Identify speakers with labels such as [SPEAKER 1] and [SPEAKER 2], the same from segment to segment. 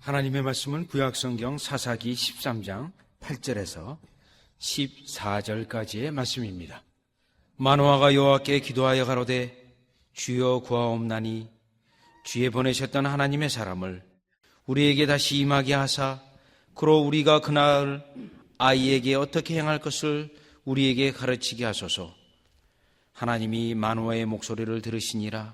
[SPEAKER 1] 하나님의 말씀은 구약성경 사사기 13장 8절에서 14절까지의 말씀입니다. 마노아가 여호와께 기도하여 가로되 주여 구하옵나니 주에 보내셨던 하나님의 사람을 우리에게 다시 임하게 하사 그로 우리가 그날 아이에게 어떻게 행할 것을 우리에게 가르치게 하소서. 하나님이 마노아의 목소리를 들으시니라.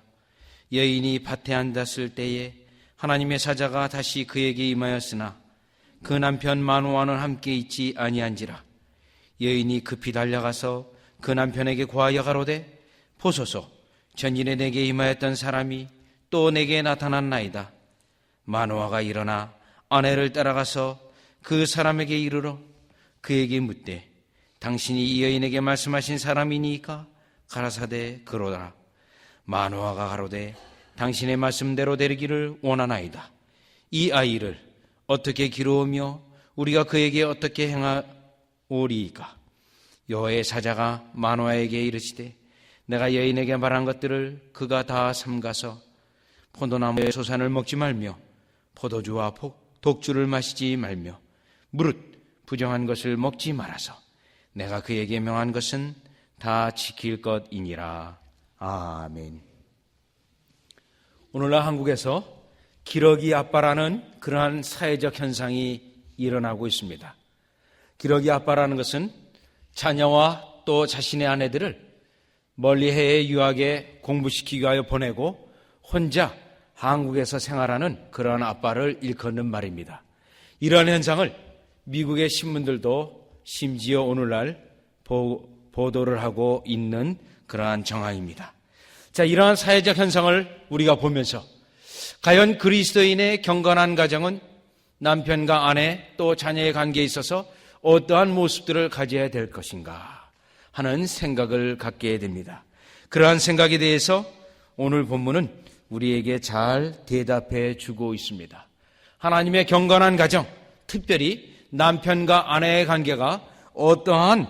[SPEAKER 1] 여인이 밭에 앉았을 때에 하나님의 사자가 다시 그에게 임하였으나 그 남편 마노아는 함께 있지 아니한지라. 여인이 급히 달려가서 그 남편에게 고하여 가로되 보소서, 전일에 내게 임하였던 사람이 또 내게 나타났나이다. 마노아가 일어나 아내를 따라가서 그 사람에게 이르러 그에게 묻되 당신이 이 여인에게 말씀하신 사람이니까? 가라사대 그러라. 마노아가 가로되 당신의 말씀대로 되기를 원하나이다. 이 아이를 어떻게 기르우며 우리가 그에게 어떻게 행하오리이까? 여호와의 사자가 마노아에게 이르시되 내가 여인에게 말한 것들을 그가 다 삼가서 포도나무의 소산을 먹지 말며 포도주와 독주를 마시지 말며 무릇 부정한 것을 먹지 말아서 내가 그에게 명한 것은 다 지킬 것이니라. 아멘. 오늘날 한국에서 기러기 아빠라는 그러한 사회적 현상이 일어나고 있습니다. 기러기 아빠라는 것은 자녀와 또 자신의 아내들을 멀리 해외 유학에 공부시키기 위하여 보내고 혼자 한국에서 생활하는 그러한 아빠를 일컫는 말입니다. 이러한 현상을 미국의 신문들도 심지어 오늘날 보도를 하고 있는 그러한 정황입니다. 자, 이러한 사회적 현상을 우리가 보면서 과연 그리스도인의 경건한 가정은 남편과 아내 또 자녀의 관계에 있어서 어떠한 모습들을 가져야 될 것인가 하는 생각을 갖게 됩니다. 그러한 생각에 대해서 오늘 본문은 우리에게 잘 대답해 주고 있습니다. 하나님의 경건한 가정, 특별히 남편과 아내의 관계가 어떠한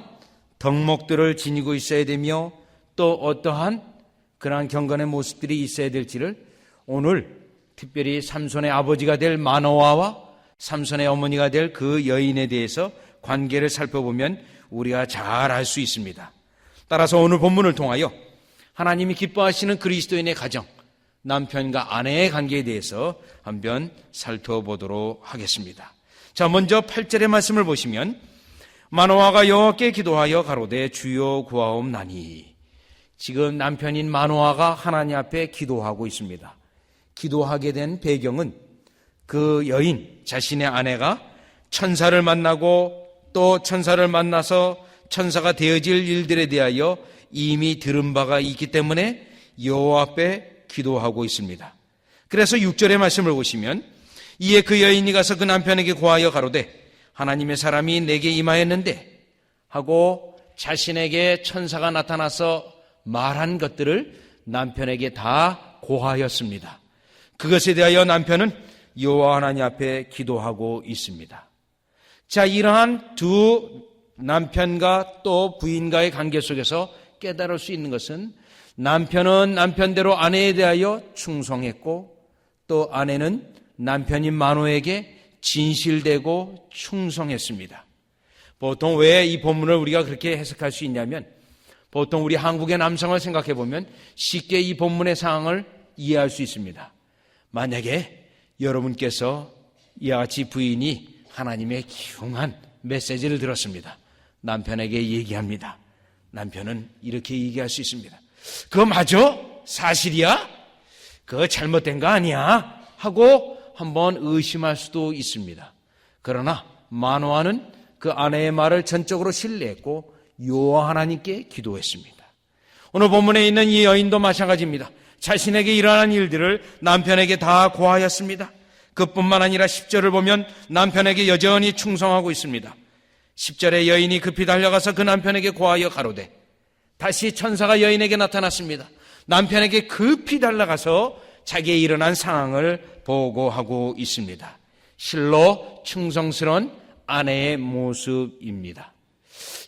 [SPEAKER 1] 덕목들을 지니고 있어야 되며 또 어떠한 그러한 경건의 모습들이 있어야 될지를 오늘 특별히 삼손의 아버지가 될 마노아와 삼손의 어머니가 될 그 여인에 대해서 관계를 살펴보면 우리가 잘 알 수 있습니다. 따라서 오늘 본문을 통하여 하나님이 기뻐하시는 그리스도인의 가정, 남편과 아내의 관계에 대해서 한번 살펴보도록 하겠습니다. 자, 먼저 8절의 말씀을 보시면 마노아가 여호와께 기도하여 가로되 주여 구하옵나니. 지금 남편인 마노아가 하나님 앞에 기도하고 있습니다. 기도하게 된 배경은 그 여인, 자신의 아내가 천사를 만나고 또 천사를 만나서 천사가 되어질 일들에 대하여 이미 들은 바가 있기 때문에 여호와 앞에 기도하고 있습니다. 그래서 6절의 말씀을 보시면 이에 그 여인이 가서 그 남편에게 고하여 가로되 하나님의 사람이 내게 임하였는데 하고 자신에게 천사가 나타나서 말한 것들을 남편에게 다 고하였습니다. 그것에 대하여 남편은 여호와 하나님 앞에 기도하고 있습니다. 자, 이러한 두 남편과 또 부인과의 관계 속에서 깨달을 수 있는 것은 남편은 남편대로 아내에 대하여 충성했고 또 아내는 남편인 마노에게 진실되고 충성했습니다. 보통 왜 이 본문을 우리가 그렇게 해석할 수 있냐면 보통 우리 한국의 남성을 생각해 보면 쉽게 이 본문의 상황을 이해할 수 있습니다. 만약에 여러분께서 이와 같이 부인이 하나님의 귀중한 메시지를 들었습니다. 남편에게 얘기합니다. 남편은 이렇게 얘기할 수 있습니다. 그거 맞아? 사실이야? 그거 잘못된 거 아니야? 하고 한번 의심할 수도 있습니다. 그러나 마노아는 그 아내의 말을 전적으로 신뢰했고 여호와 하나님께 기도했습니다. 오늘 본문에 있는 이 여인도 마찬가지입니다. 자신에게 일어난 일들을 남편에게 다 고하였습니다. 그뿐만 아니라 10절을 보면 남편에게 여전히 충성하고 있습니다. 10절에 여인이 급히 달려가서 그 남편에게 고하여 가로되 다시 천사가 여인에게 나타났습니다. 남편에게 급히 달려가서 자기의 일어난 상황을 보고하고 있습니다. 실로 충성스러운 아내의 모습입니다.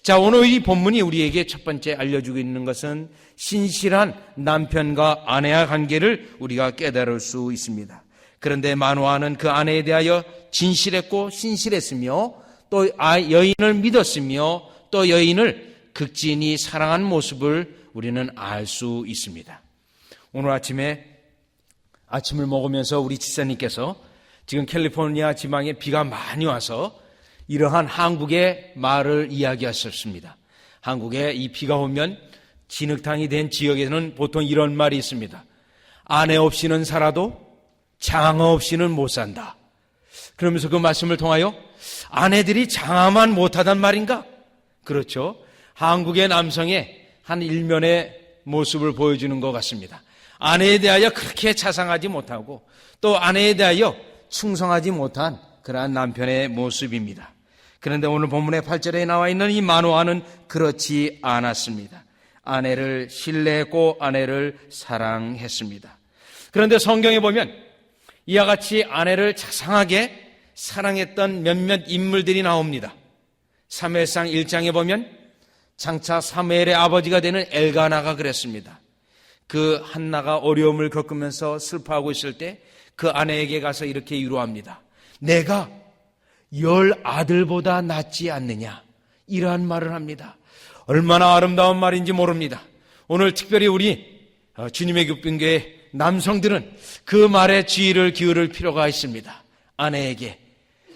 [SPEAKER 1] 자, 오늘 이 본문이 우리에게 첫 번째 알려주고 있는 것은 신실한 남편과 아내의 관계를 우리가 깨달을 수 있습니다. 그런데 마노아는 그 아내에 대하여 진실했고 신실했으며 또 여인을 믿었으며 또 여인을 극진히 사랑한 모습을 우리는 알 수 있습니다. 오늘 아침을 먹으면서 우리 지사님께서 지금 캘리포니아 지방에 비가 많이 와서 이러한 한국의 말을 이야기하셨습니다. 한국에 이 비가 오면 진흙탕이 된 지역에는 보통 이런 말이 있습니다. 아내 없이는 살아도 장어 없이는 못 산다. 그러면서 그 말씀을 통하여 아내들이 장화만 못하단 말인가? 그렇죠. 한국의 남성의 한 일면의 모습을 보여주는 것 같습니다. 아내에 대하여 그렇게 자상하지 못하고 또 아내에 대하여 충성하지 못한 그러한 남편의 모습입니다. 그런데 오늘 본문의 8절에 나와 있는 이 마노아는 그렇지 않았습니다. 아내를 신뢰했고 아내를 사랑했습니다. 그런데 성경에 보면 이와 같이 아내를 자상하게 사랑했던 몇몇 인물들이 나옵니다. 사무엘상 1장에 보면 장차 사무엘의 아버지가 되는 엘가나가 그랬습니다. 그 한나가 어려움을 겪으면서 슬퍼하고 있을 때 그 아내에게 가서 이렇게 위로합니다. 내가 10 아들보다 낫지 않느냐, 이러한 말을 합니다. 얼마나 아름다운 말인지 모릅니다. 오늘 특별히 우리 주님의 기쁨교회 남성들은 그 말에 주의를 기울일 필요가 있습니다. 아내에게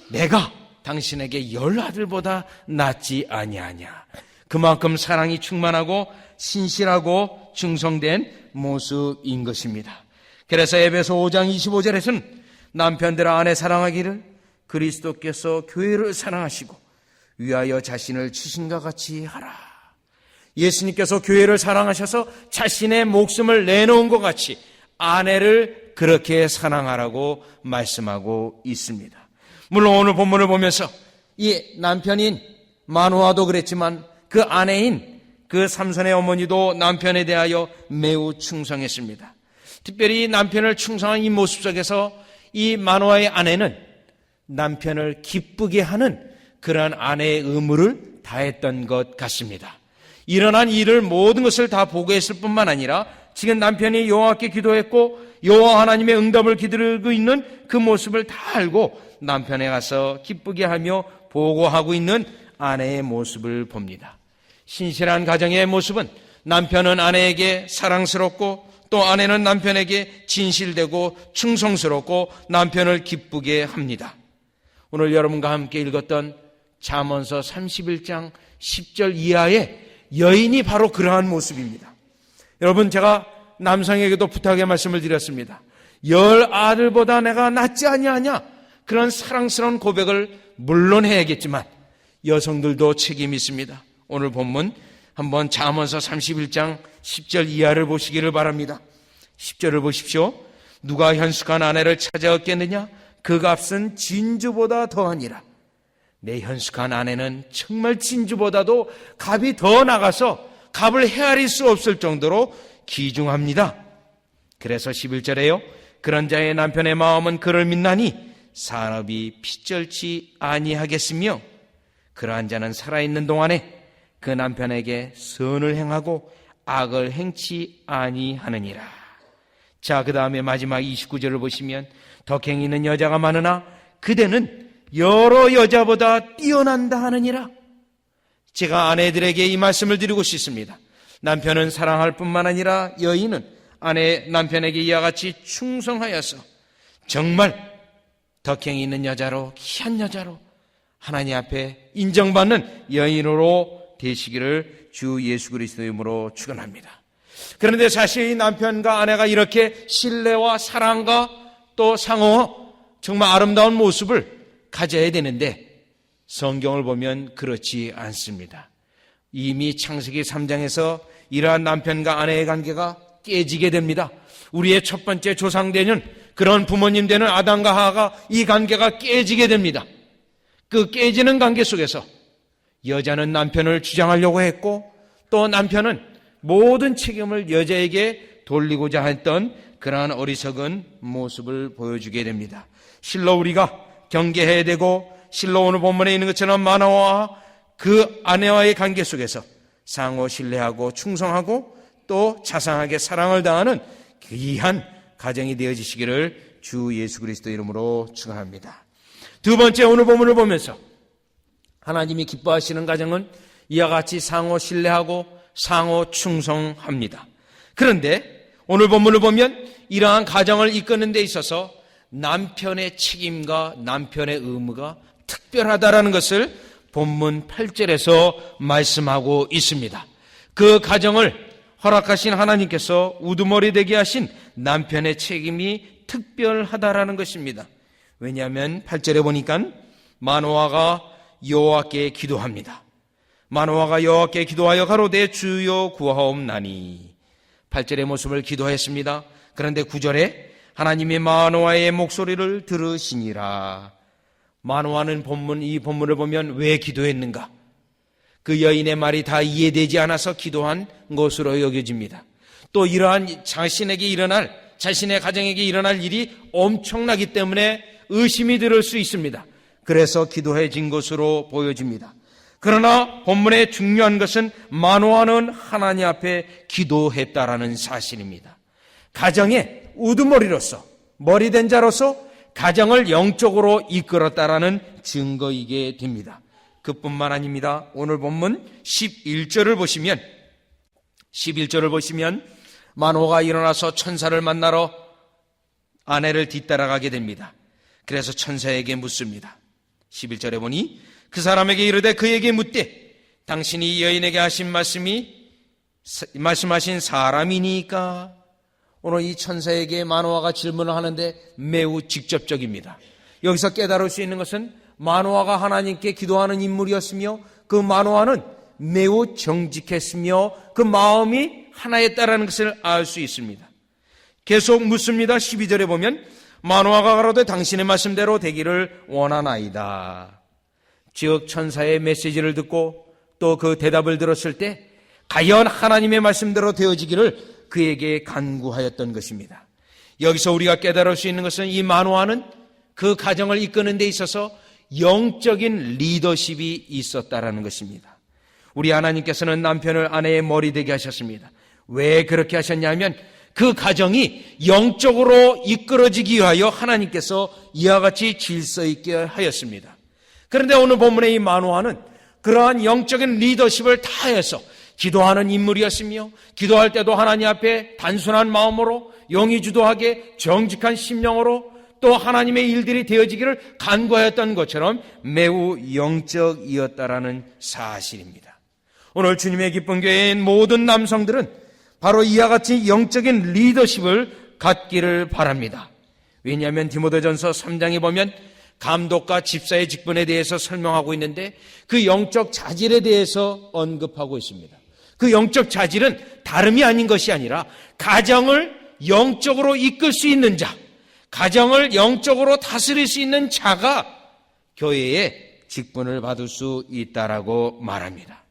[SPEAKER 1] 내가 당신에게 10 아들보다 낫지 아니하냐. 그만큼 사랑이 충만하고 신실하고 충성된 모습인 것입니다. 그래서 에베소 5장 25절에서는 남편들아 아내 사랑하기를 그리스도께서 교회를 사랑하시고 위하여 자신을 치신과 같이 하라. 예수님께서 교회를 사랑하셔서 자신의 목숨을 내놓은 것 같이 아내를 그렇게 사랑하라고 말씀하고 있습니다. 물론 오늘 본문을 보면서 이 남편인 마노아도 그랬지만 그 아내인 그 삼손의 어머니도 남편에 대하여 매우 충성했습니다. 특별히 남편을 충성한 이 모습 속에서 이 마노아의 아내는 남편을 기쁘게 하는 그러한 아내의 의무를 다했던 것 같습니다. 일어난 일을 모든 것을 다 보고했을 뿐만 아니라 지금 남편이 여호와께 기도했고 여호와 하나님의 응답을 기다리고 있는 그 모습을 다 알고 남편에 가서 기쁘게 하며 보고하고 있는 아내의 모습을 봅니다. 신실한 가정의 모습은 남편은 아내에게 사랑스럽고 또 아내는 남편에게 진실되고 충성스럽고 남편을 기쁘게 합니다. 오늘 여러분과 함께 읽었던 잠언서 31장 10절 이하의 여인이 바로 그러한 모습입니다. 여러분, 제가 남성에게도 부탁의 말씀을 드렸습니다. 10 아들보다 내가 낫지 아니하냐, 그런 사랑스러운 고백을 물론 해야겠지만 여성들도 책임이 있습니다. 오늘 본문 한번 잠언서 31장 10절 이하를 보시기를 바랍니다. 10절을 보십시오. 누가 현숙한 아내를 찾아 얻겠느냐? 그 값은 진주보다 더하니라. 내 현숙한 아내는 정말 진주보다도 값이 더 나가서 값을 헤아릴 수 없을 정도로 귀중합니다. 그래서 11절에요. 그런 자의 남편의 마음은 그를 믿나니 산업이 핏절치 아니하겠으며 그러한 자는 살아있는 동안에 그 남편에게 선을 행하고 악을 행치 아니하느니라. 자, 그 다음에 마지막 29절을 보시면 덕행 있는 여자가 많으나 그대는 여러 여자보다 뛰어난다 하느니라. 제가 아내들에게 이 말씀을 드리고 싶습니다. 남편은 사랑할 뿐만 아니라 여인은 남편에게 이와 같이 충성하여서 정말 덕행이 있는 여자로, 귀한 여자로 하나님 앞에 인정받는 여인으로 되시기를 주 예수 그리스도의 이름으로 축원합니다. 그런데 사실 이 남편과 아내가 이렇게 신뢰와 사랑과 또 상호 정말 아름다운 모습을 가져야 되는데 성경을 보면 그렇지 않습니다. 이미 창세기 3장에서 이러한 남편과 아내의 관계가 깨지게 됩니다. 우리의 첫 번째 조상되는 그런 부모님 되는 아담과 하와가 이 관계가 깨지게 됩니다. 그 깨지는 관계 속에서 여자는 남편을 주장하려고 했고 또 남편은 모든 책임을 여자에게 돌리고자 했던 그러한 어리석은 모습을 보여주게 됩니다. 실로 우리가 경계해야 되고 실로 오늘 본문에 있는 것처럼 마노아와 그 아내와의 관계 속에서 상호 신뢰하고 충성하고 또 자상하게 사랑을 다하는 귀한 가정이 되어지시기를 주 예수 그리스도 이름으로 축원합니다. 두 번째, 오늘 본문을 보면서 하나님이 기뻐하시는 가정은 이와 같이 상호 신뢰하고 상호 충성합니다. 그런데 오늘 본문을 보면 이러한 가정을 이끄는 데 있어서 남편의 책임과 남편의 의무가 특별하다라는 것을 본문 8절에서 말씀하고 있습니다. 그 가정을 허락하신 하나님께서 우두머리 되게 하신 남편의 책임이 특별하다라는 것입니다. 왜냐하면 8절에 보니까 마노아가 여호와께 기도합니다. 마노아가 여호와께 기도하여 가로되 주여 구하옵나니. 8절의 모습을 기도했습니다. 그런데 9절에 하나님이 마노아의 목소리를 들으시니라. 마노아는 이 본문을 보면 왜 기도했는가? 그 여인의 말이 다 이해되지 않아서 기도한 것으로 여겨집니다. 또 이러한 자신의 가정에게 일어날 일이 엄청나기 때문에 의심이 들을 수 있습니다. 그래서 기도해진 것으로 보여집니다. 그러나 본문의 중요한 것은 마노아는 하나님 앞에 기도했다라는 사실입니다. 가정의 우두머리로서, 머리된 자로서 가정을 영적으로 이끌었다라는 증거이게 됩니다. 그뿐만 아닙니다. 오늘 본문 11절을 보시면 마노아가 일어나서 천사를 만나러 아내를 뒤따라가게 됩니다. 그래서 천사에게 묻습니다. 11절에 보니 그 사람에게 이르되 그에게 묻되 당신이 여인에게 하신 말씀하신 사람이니까. 오늘 이 천사에게 마노아가 질문을 하는데 매우 직접적입니다. 여기서 깨달을 수 있는 것은 마노아가 하나님께 기도하는 인물이었으며 그 마노아는 매우 정직했으며 그 마음이 하나였다라는 것을 알 수 있습니다. 계속 묻습니다. 12절에 보면 마노아가 가로되 당신의 말씀대로 되기를 원하나이다. 즉 천사의 메시지를 듣고 또 그 대답을 들었을 때 과연 하나님의 말씀대로 되어지기를 그에게 간구하였던 것입니다. 여기서 우리가 깨달을 수 있는 것은 이 마노아는 그 가정을 이끄는 데 있어서 영적인 리더십이 있었다라는 것입니다. 우리 하나님께서는 남편을 아내의 머리 되게 하셨습니다. 왜 그렇게 하셨냐면 그 가정이 영적으로 이끌어지기 위하여 하나님께서 이와 같이 질서 있게 하였습니다. 그런데 오늘 본문의 이 마노아는 그러한 영적인 리더십을 다해서 기도하는 인물이었으며 기도할 때도 하나님 앞에 단순한 마음으로 용의주도하게 정직한 심령으로 또 하나님의 일들이 되어지기를 간구하였던 것처럼 매우 영적이었다라는 사실입니다. 오늘 주님의 기쁜 교회의 모든 남성들은 바로 이와 같이 영적인 리더십을 갖기를 바랍니다. 왜냐하면 디모데전서 3장에 보면 감독과 집사의 직분에 대해서 설명하고 있는데 그 영적 자질에 대해서 언급하고 있습니다. 그 영적 자질은 다름이 아닌 것이 아니라 가정을 영적으로 이끌 수 있는 자, 가정을 영적으로 다스릴 수 있는 자가 교회의 직분을 받을 수 있다라고 말합니다.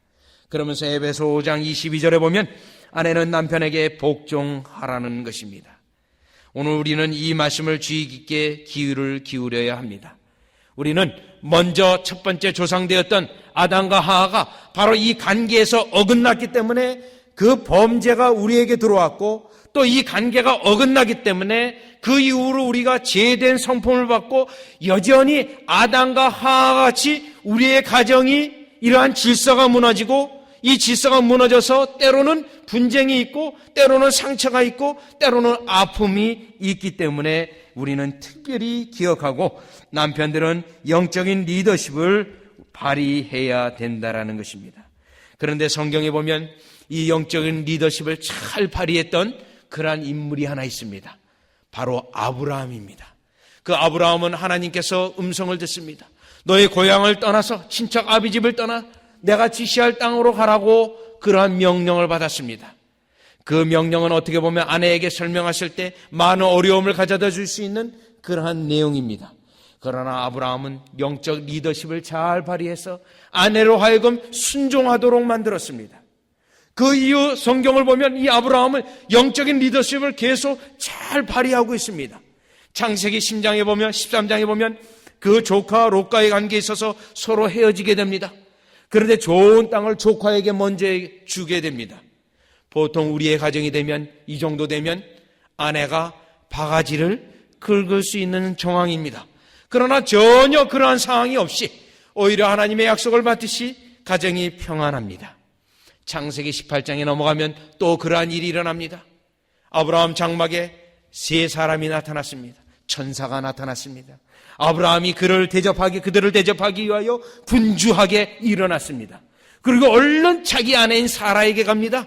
[SPEAKER 1] 그러면서 에베소 5장 22절에 보면 아내는 남편에게 복종하라는 것입니다. 오늘 우리는 이 말씀을 주의 깊게 귀를 기울여야 합니다. 우리는 먼저 첫 번째 조상되었던 아담과 하와가 바로 이 관계에서 어긋났기 때문에 그 범죄가 우리에게 들어왔고 또 이 관계가 어긋나기 때문에 그 이후로 우리가 죄된 성품을 받고 여전히 아담과 하와와 같이 우리의 가정이 이러한 질서가 무너지고 이 질서가 무너져서 때로는 분쟁이 있고 때로는 상처가 있고 때로는 아픔이 있기 때문에 우리는 특별히 기억하고 남편들은 영적인 리더십을 발휘해야 된다라는 것입니다. 그런데 성경에 보면 이 영적인 리더십을 잘 발휘했던 그러한 인물이 하나 있습니다. 바로 아브라함입니다. 그 아브라함은 하나님께서 음성을 듣습니다. 너의 고향을 떠나서 친척 아비집을 떠나 내가 지시할 땅으로 가라고 그러한 명령을 받았습니다. 그 명령은 어떻게 보면 아내에게 설명하실 때 많은 어려움을 가져다 줄 수 있는 그러한 내용입니다. 그러나 아브라함은 영적 리더십을 잘 발휘해서 아내로 하여금 순종하도록 만들었습니다. 그 이후 성경을 보면 이 아브라함은 영적인 리더십을 계속 잘 발휘하고 있습니다. 창세기 13장에 보면 그 조카 롯과의 관계에 있어서 서로 헤어지게 됩니다. 그런데 좋은 땅을 조카에게 먼저 주게 됩니다. 보통 우리의 가정이 되면 이 정도 되면 아내가 바가지를 긁을 수 있는 정황입니다. 그러나 전혀 그러한 상황이 없이 오히려 하나님의 약속을 받듯이 가정이 평안합니다. 창세기 18장에 넘어가면 또 그러한 일이 일어납니다. 아브라함 장막에 세 사람이 나타났습니다. 천사가 나타났습니다. 아브라함이 그들을 대접하기 위하여 분주하게 일어났습니다. 그리고 얼른 자기 아내인 사라에게 갑니다.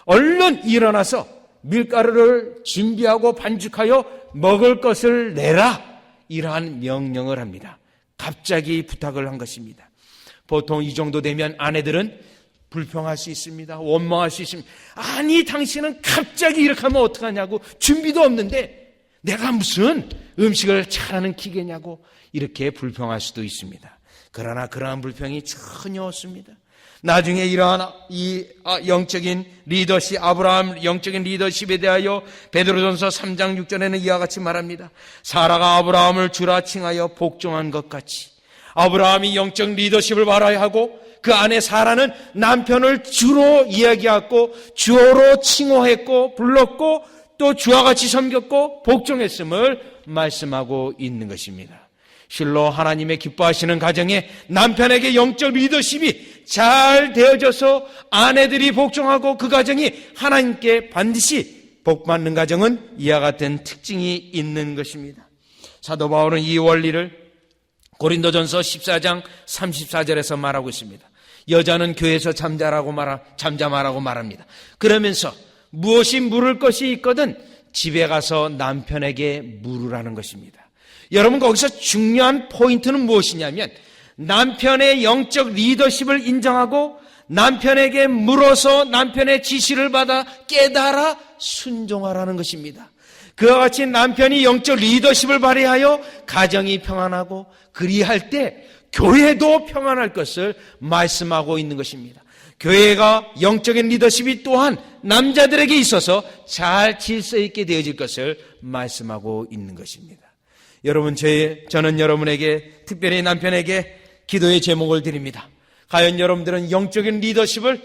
[SPEAKER 1] 얼른 일어나서 밀가루를 준비하고 반죽하여 먹을 것을 내라, 이러한 명령을 합니다. 갑자기 부탁을 한 것입니다. 보통 이 정도 되면 아내들은 불평할 수 있습니다. 원망할 수 있습니다. 아니, 당신은 갑자기 이렇게 하면 어떡하냐고, 준비도 없는데 내가 무슨 음식을 잘하는 기계냐고 이렇게 불평할 수도 있습니다. 그러나 그러한 불평이 전혀 없습니다. 나중에 이러한 이 영적인 리더십, 아브라함 영적인 리더십에 대하여 베드로전서 3장 6절에는 이와 같이 말합니다. 사라가 아브라함을 주라 칭하여 복종한 것 같이 아브라함이 영적 리더십을 발휘하여 하고 그 아내 사라는 남편을 주로 이야기하고 주어로 칭호했고 불렀고 또 주와 같이 섬겼고 복종했음을 말씀하고 있는 것입니다. 실로 하나님의 기뻐하시는 가정에 남편에게 영적 리더십이 잘 되어져서 아내들이 복종하고 그 가정이 하나님께 반드시 복받는 가정은 이와 같은 특징이 있는 것입니다. 사도 바울은 이 원리를 고린도전서 14장 34절에서 말하고 있습니다. 여자는 교회에서 잠자라고 말합니다. 그러면서 무엇이 물을 것이 있거든 집에 가서 남편에게 물으라는 것입니다. 여러분, 거기서 중요한 포인트는 무엇이냐면 남편의 영적 리더십을 인정하고 남편에게 물어서 남편의 지시를 받아 깨달아 순종하라는 것입니다. 그와 같이 남편이 영적 리더십을 발휘하여 가정이 평안하고 그리할 때 교회도 평안할 것을 말씀하고 있는 것입니다. 교회가 영적인 리더십이 또한 남자들에게 있어서 잘 질서 있게 되어질 것을 말씀하고 있는 것입니다. 여러분, 저는 여러분에게, 특별히 남편에게 기도의 제목을 드립니다. 과연 여러분들은 영적인 리더십을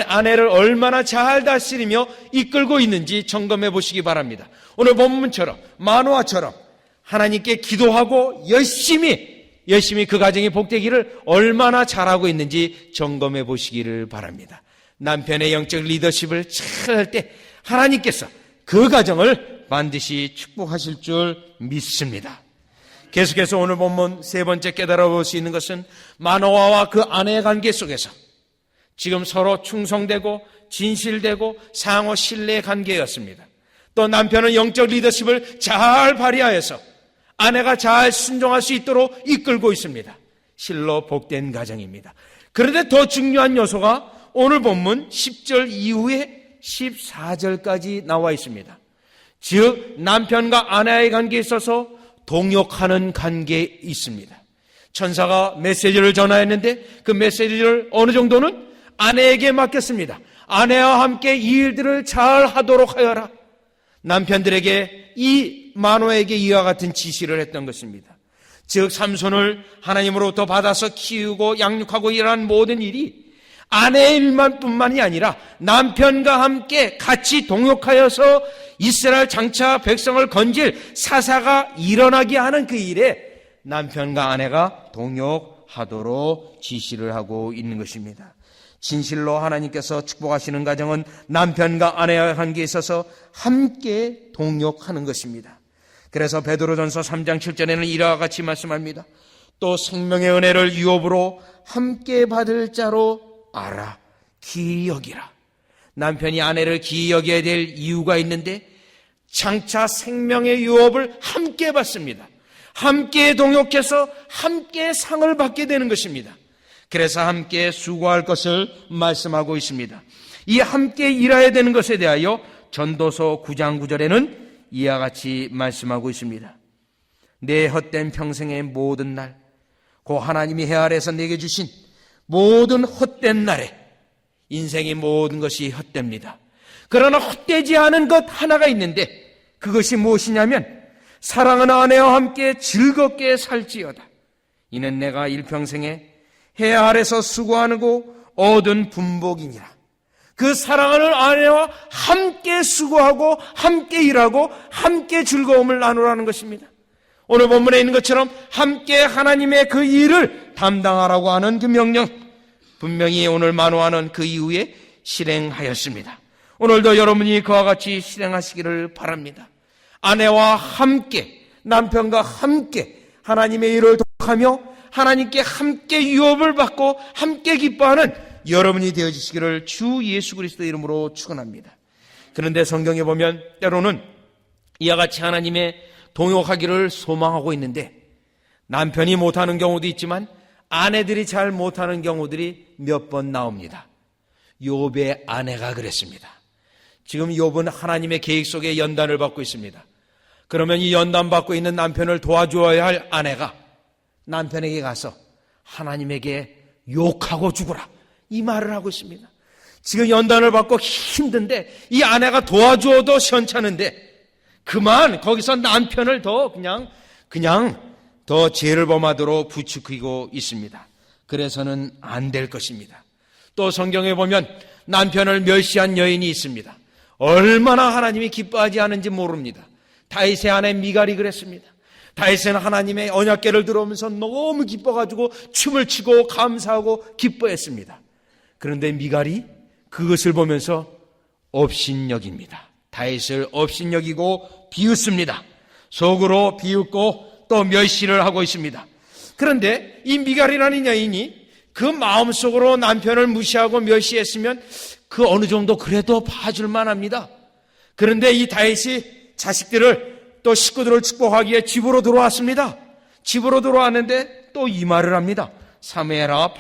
[SPEAKER 1] 아내를 얼마나 잘 다스리며 이끌고 있는지 점검해 보시기 바랍니다. 오늘 본문처럼, 만화처럼 하나님께 기도하고 열심히 그 가정이 복되기를 얼마나 잘하고 있는지 점검해 보시기를 바랍니다. 남편의 영적 리더십을 잘 할 때 하나님께서 그 가정을 반드시 축복하실 줄 믿습니다. 계속해서 오늘 본문 세 번째 깨달아 볼 수 있는 것은 마노아와 그 아내의 관계 속에서 지금 서로 충성되고 진실되고 상호 신뢰의 관계였습니다. 또 남편은 영적 리더십을 잘 발휘하여서 아내가 잘 순종할 수 있도록 이끌고 있습니다. 실로 복된 가정입니다. 그런데 더 중요한 요소가 오늘 본문 10절 이후에 14절까지 나와 있습니다. 즉 남편과 아내의 관계에 있어서 동역하는 관계에 있습니다. 천사가 메시지를 전하였는데 그 메시지를 어느 정도는 아내에게 맡겼습니다. 아내와 함께 이 일들을 잘 하도록 하여라. 남편들에게 이 마노에게 이와 같은 지시를 했던 것입니다. 즉 삼손을 하나님으로부터 받아서 키우고 양육하고 이러한 모든 일이 아내의 일만 뿐만이 아니라 남편과 함께 같이 동역하여서 이스라엘 장차 백성을 건질 사사가 일어나게 하는 그 일에 남편과 아내가 동역하도록 지시를 하고 있는 것입니다. 진실로 하나님께서 축복하시는 가정은 남편과 아내와 관계에 있어서 함께 동역하는 것입니다. 그래서 베드로전서 3장 7절에는 이와 같이 말씀합니다. 또 생명의 은혜를 유업으로 함께 받을 자로 알아, 기이 여기라. 남편이 아내를 기이 여겨야 될 이유가 있는데 장차 생명의 유업을 함께 받습니다. 함께 동역해서 함께 상을 받게 되는 것입니다. 그래서 함께 수고할 것을 말씀하고 있습니다. 이 함께 일해야 되는 것에 대하여 전도서 9장 9절에는 이와 같이 말씀하고 있습니다. 내 헛된 평생의 모든 날, 고 하나님이 해 아래에서 내게 주신 모든 헛된 날에 인생의 모든 것이 헛됩니다. 그러나 헛되지 않은 것 하나가 있는데 그것이 무엇이냐면 사랑하는 아내와 함께 즐겁게 살지어다. 이는 내가 일평생에 해 아래서 수고하고 얻은 분복이니라. 그 사랑하는 아내와 함께 수고하고 함께 일하고 함께 즐거움을 나누라는 것입니다. 오늘 본문에 있는 것처럼 함께 하나님의 그 일을 담당하라고 하는 그 명령, 분명히 오늘 만호하는 그 이후에 실행하였습니다. 오늘도 여러분이 그와 같이 실행하시기를 바랍니다. 아내와 함께, 남편과 함께 하나님의 일을 독하며 하나님께 함께 유업을 받고 함께 기뻐하는 여러분이 되어주시기를 주 예수 그리스도의 이름으로 축원합니다. 그런데 성경에 보면 때로는 이와 같이 하나님의 동역하기를 소망하고 있는데 남편이 못하는 경우도 있지만 아내들이 잘 못하는 경우들이 몇 번 나옵니다. 욥의 아내가 그랬습니다. 지금 욥은 하나님의 계획 속에 연단을 받고 있습니다. 그러면 이 연단 받고 있는 남편을 도와줘야 할 아내가 남편에게 가서 하나님에게 욕하고 죽어라, 이 말을 하고 있습니다. 지금 연단을 받고 힘든데 이 아내가 도와줘도 시원찮은데 그만 거기서 남편을 더 그냥 더 죄를 범하도록 부추기고 있습니다. 그래서는 안 될 것입니다. 또 성경에 보면 남편을 멸시한 여인이 있습니다. 얼마나 하나님이 기뻐하지 않은지 모릅니다. 다윗의 아내 미갈이 그랬습니다. 다윗은 하나님의 언약궤를 들어오면서 너무 기뻐가지고 춤을 추고 감사하고 기뻐했습니다. 그런데 미갈이 그것을 보면서 업신여깁니다. 다윗을 업신여기고 비웃습니다. 속으로 비웃고 또 멸시를 하고 있습니다. 그런데 이 미갈이라는 여인이 그 마음속으로 남편을 무시하고 멸시했으면 그 어느 정도 그래도 봐줄만 합니다. 그런데 이 다윗이 자식들을 또 식구들을 축복하기에 집으로 들어왔습니다. 집으로 들어왔는데 또 이 말을 합니다. 사무엘하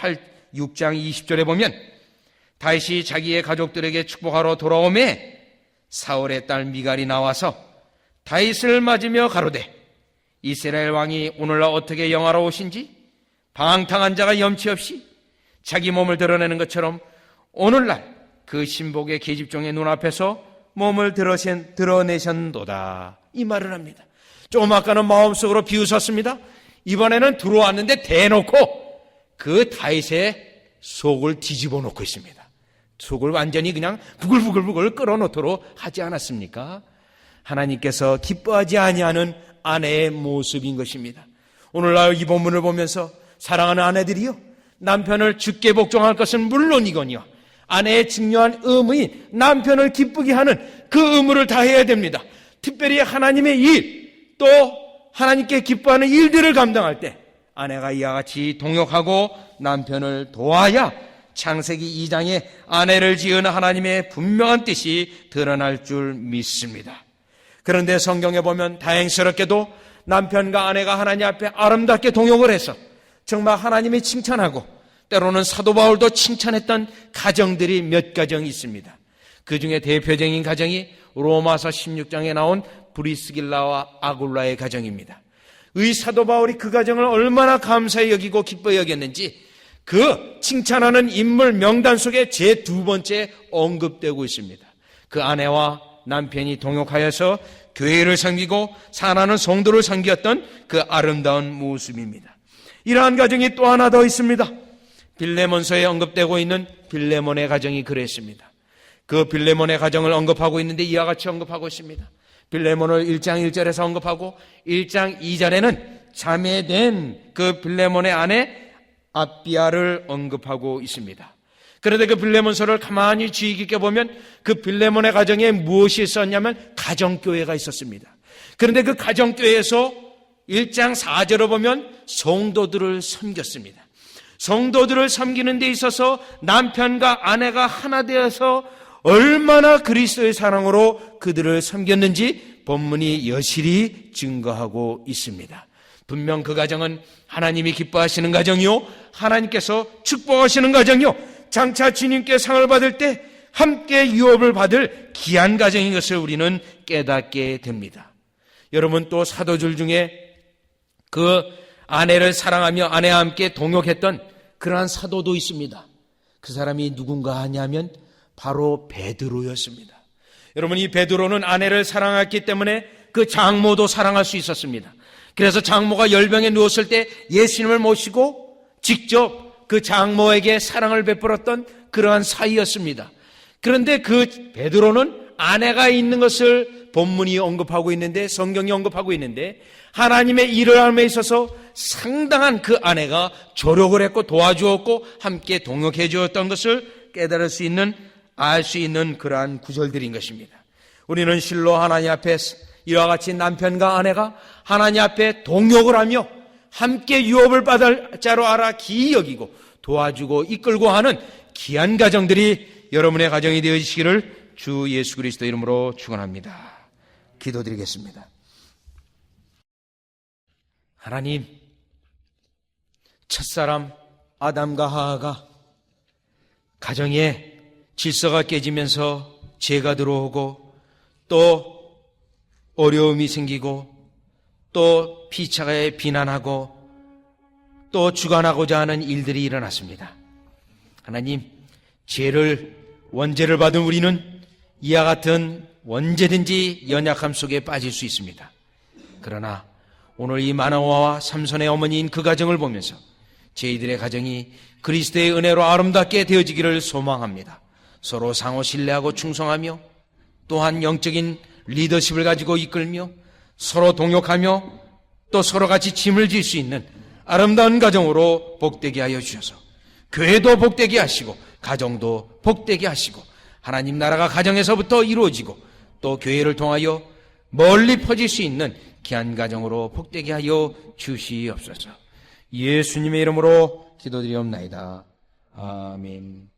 [SPEAKER 1] 6장 20절에 보면 다윗이 자기의 가족들에게 축복하러 돌아오매 사울의 딸 미갈이 나와서 다윗을 맞으며 가로되 이스라엘 왕이 오늘날 어떻게 영화로우신지 방탕한 자가 염치 없이 자기 몸을 드러내는 것처럼 오늘날 그 신복의 계집종의 눈앞에서 몸을 드러내셨도다, 이 말을 합니다. 조금 아까는 마음속으로 비웃었습니다. 이번에는 들어왔는데 대놓고 그 다윗의 속을 뒤집어 놓고 있습니다. 속을 완전히 그냥 부글부글 끌어놓도록 하지 않았습니까? 하나님께서 기뻐하지 아니하는 아내의 모습인 것입니다. 오늘날 이 본문을 보면서 사랑하는 아내들이요, 남편을 주께 복종할 것은 물론이거니와 아내의 중요한 의무인 남편을 기쁘게 하는 그 의무를 다해야 됩니다. 특별히 하나님의 일, 또 하나님께 기뻐하는 일들을 감당할 때 아내가 이와 같이 동역하고 남편을 도와야 창세기 2장에 아내를 지은 하나님의 분명한 뜻이 드러날 줄 믿습니다. 그런데 성경에 보면 다행스럽게도 남편과 아내가 하나님 앞에 아름답게 동역을 해서 정말 하나님이 칭찬하고 때로는 사도 바울도 칭찬했던 가정들이 몇 가정 있습니다. 그 중에 대표적인 가정이 로마서 16장에 나온 브리스길라와 아굴라의 가정입니다. 의 사도 바울이 그 가정을 얼마나 감사히 여기고 기뻐 여겼는지 그 칭찬하는 인물 명단 속에 제 두 번째 언급되고 있습니다. 그 아내와 남편이 동역하여서 교회를 섬기고 사랑하는 성도를 섬겼던 그 아름다운 모습입니다. 이러한 가정이 또 하나 더 있습니다. 빌레몬서에 언급되고 있는 빌레몬의 가정이 그랬습니다. 그 빌레몬의 가정을 언급하고 있는데 이와 같이 언급하고 있습니다. 빌레몬을 1장 1절에서 언급하고 1장 2절에는 자매된 그 빌레몬의 아내 아비아를 언급하고 있습니다. 그런데 그 빌레몬서를 가만히 주의 깊게 보면 그 빌레몬의 가정에 무엇이 있었냐면 가정교회가 있었습니다. 그런데 그 가정교회에서 1장 4절을 보면 성도들을 섬겼습니다. 성도들을 섬기는 데 있어서 남편과 아내가 하나 되어서 얼마나 그리스도의 사랑으로 그들을 섬겼는지 본문이 여실히 증거하고 있습니다. 분명 그 가정은 하나님이 기뻐하시는 가정이요, 하나님께서 축복하시는 가정이요, 장차 주님께 상을 받을 때 함께 유업을 받을 귀한 가정인 것을 우리는 깨닫게 됩니다. 여러분, 또 사도들 중에 그 아내를 사랑하며 아내와 함께 동역했던 그러한 사도도 있습니다. 그 사람이 누군가 하냐면 바로 베드로였습니다. 여러분, 이 베드로는 아내를 사랑했기 때문에 그 장모도 사랑할 수 있었습니다. 그래서 장모가 열병에 누웠을 때 예수님을 모시고 직접 그 장모에게 사랑을 베풀었던 그러한 사이였습니다. 그런데 그 베드로는 아내가 있는 것을 본문이 언급하고 있는데, 성경이 언급하고 있는데, 하나님의 일을 함에 있어서 상당한 그 아내가 조력을 했고 도와주었고 함께 동역해 주었던 것을 깨달을 수 있는, 알 수 있는 그러한 구절들인 것입니다. 우리는 실로 하나님 앞에 이와 같이 남편과 아내가 하나님 앞에 동역을 하며 함께 유업을 받을 자로 알아 기이 여기고 도와주고 이끌고 하는 귀한 가정들이 여러분의 가정이 되어지시기를 주 예수 그리스도 이름으로 축원합니다. 기도드리겠습니다. 하나님, 첫사람 아담과 하하가 가정에 질서가 깨지면서 죄가 들어오고 또 어려움이 생기고 또 피차에 비난하고 또 주관하고자 하는 일들이 일어났습니다. 하나님, 원죄를 받은 우리는 이와 같은 언제든지 연약함 속에 빠질 수 있습니다. 그러나 오늘 이 마노아와 삼손의 어머니인 그 가정을 보면서 저희들의 가정이 그리스도의 은혜로 아름답게 되어지기를 소망합니다. 서로 상호 신뢰하고 충성하며 또한 영적인 리더십을 가지고 이끌며 서로 동역하며 또 서로 같이 짐을 질 수 있는 아름다운 가정으로 복되게 하여 주셔서 교회도 복되게 하시고 가정도 복되게 하시고 하나님 나라가 가정에서부터 이루어지고 또 교회를 통하여 멀리 퍼질 수 있는 귀한 가정으로 복되게 하여 주시옵소서. 예수님의 이름으로 기도드리옵나이다. 아멘.